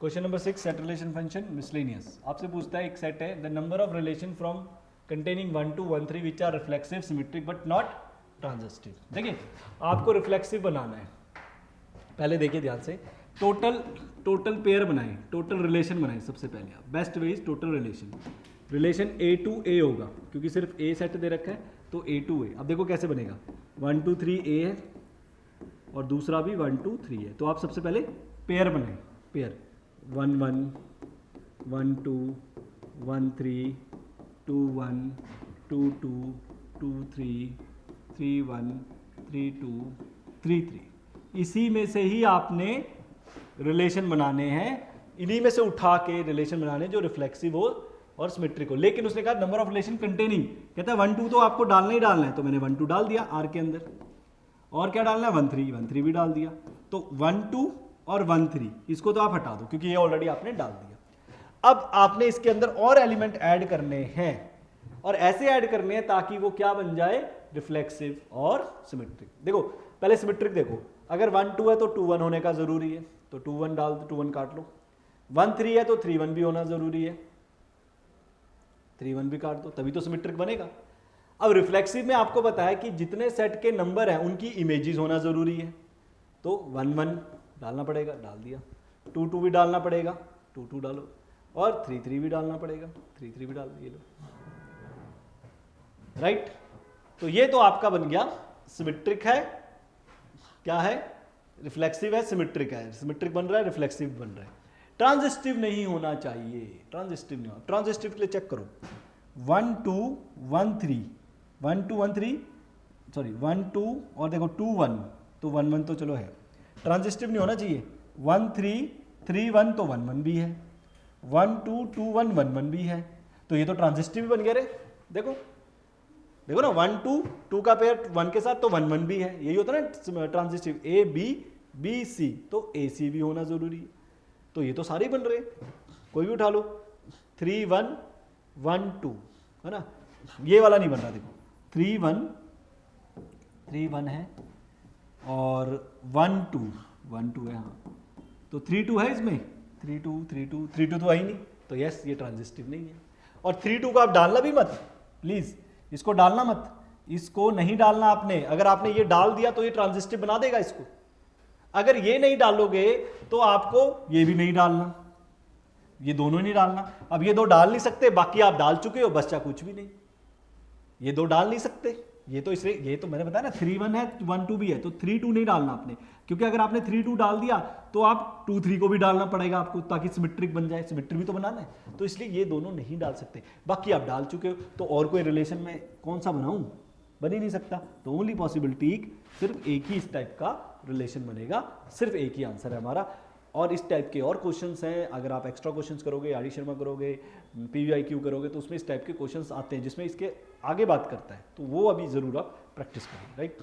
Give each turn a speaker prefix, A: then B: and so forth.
A: Question number 6, set relation function miscellaneous. आपसे पूछता है एक सेट है, the number of relation from containing 1 to 1 3 which are reflexive symmetric but not transitive. देखिए आपको रिफ्लेक्सिव बनाना है, पहले देखिए ध्यान से, टोटल पेयर बनाएं, टोटल रिलेशन बनाएं। सबसे पहले आप best way is total relation A to A होगा, क्योंकि सिर्फ ए सेट दे रखा है तो ए टू ए। अब देखो कैसे बनेगा, 1 2 3 ए है और दूसरा भी 1 2 3 है, तो आप सबसे पहले पेयर बनाएं, पेयर 1 1 1 2 1 3 2 1 2 2 2 3 3 1 3 2 3 3। इसी में से ही आपने रिलेशन बनाने हैं, इन्हीं में से उठा के रिलेशन बनाने जो रिफ्लेक्सिव हो और सिमेट्रिक हो। लेकिन उसने कहा नंबर ऑफ रिलेशन कंटेनिंग, कहता है 1 2 तो आपको डालना ही डालना है, तो मैंने 1 2 डाल दिया आर के अंदर, और क्या डालना है 1 3 भी डाल दिया। तो 1 2 और 1 3 इसको तो आप हटा दो क्योंकि ये ऑलरेडी आपने डाल दिया। अब आपने इसके अंदर और एलिमेंट ऐड करने हैं, और ऐसे ऐड करने हैं ताकि वो क्या बन जाए, रिफ्लेक्सिव और सिमेट्रिक। देखो पहले सिमेट्रिक देखो, अगर 1 2 है तो 2 1 होने का जरूरी है, तो 2 1 डाल दो, 2 1 काट लो। 1 3 है तो 3 1 भी होना जरूरी है, 3 1 भी काट दो, तभी तो सिमेट्रिक बनेगा। अब रिफ्लेक्सिव में आपको बताया कि जितने सेट के नंबर हैं उनकी इमेजेस होना जरूरी है, तो 1 1 डालना पड़ेगा, डाल दिया। 2 2 भी डालना पड़ेगा, 2 2 डालो, और 3 3 भी डालना पड़ेगा, 3 3 भी डाल दिए लो, राइट। तो ये तो आपका बन गया सिमेट्रिक है, क्या है, रिफ्लेक्सिव है, सिमेट्रिक है, सिमेट्रिक बन रहा है, रिफ्लेक्सिव बन रहा है। ट्रांजिस्टिव नहीं होना चाहिए, ट्रांजिस्टिव नहीं होना। ट्रांजिस्टिव के लिए चेक करो, 1 2 1 3 1 2 1 3 सॉरी 1 2 और देखो 2 1, तो 1 1 तो चलो है, ट्रांजिस्टिव नहीं होना चाहिए। 1 3 3 1 तो 1 1 भी है, 1 2 2 1 1 1 भी है, तो ये तो ट्रांजिस्टिव बन गया रे। देखो देखो ना, 1 2 2 का पेयर 1 के साथ तो 1 1 भी है, यही होता है ना transitive. A B B C तो ए सी भी होना जरूरी है, तो ये तो सारे ही बन रहे हैं, कोई भी उठा लो। 3 1 1 2 है ना, ये वाला नहीं बन रहा, देखो 3 1 है और 1 2 है, हाँ तो 3 2 है इसमें, 3 2 3 2 3 2 तो है ही नहीं, तो यस ये ट्रांजिस्टिव नहीं है। और 3 2 का आप डालना भी मत, प्लीज इसको डालना मत, इसको नहीं डालना आपने। अगर आपने ये डाल दिया तो ये ट्रांजिस्टिव बना देगा इसको, अगर ये नहीं डालोगे तो आपको ये भी नहीं डालना, ये दोनों नहीं डालना। अब ये दो डाल नहीं सकते, बाकी आप डाल चुके हो, बच्चा कुछ भी नहीं, ये दो डाल नहीं सकते, ये तो इसलिए, ये तो मैंने बताया ना 3 1 है 1 2 भी है, तो 3 2 नहीं डालना आपने, क्योंकि अगर आपने 3 2 डाल दिया तो आप 2 3 को भी डालना पड़ेगा आपको, ताकि सिमेट्रिक बन जाए, सिमेट्रिक भी तो बनाना है, तो इसलिए ये दोनों नहीं डाल सकते। बाकी आप डाल चुके हो, तो और कोई रिलेशन में कौन सा बनाऊं, बन ही नहीं सकता। तो ओनली पॉसिबिलिटी सिर्फ एक ही इस टाइप का रिलेशन बनेगा, सिर्फ एक ही आंसर है हमारा। और इस टाइप के और क्वेश्चंस हैं, अगर आप एक्स्ट्रा क्वेश्चंस करोगे, आर डी शर्मा करोगे, PVIQ करोगे, तो उसमें इस टाइप के क्वेश्चंस आते हैं जिसमें इसके आगे बात करता है, तो वो अभी ज़रूर आप प्रैक्टिस करें, राइट।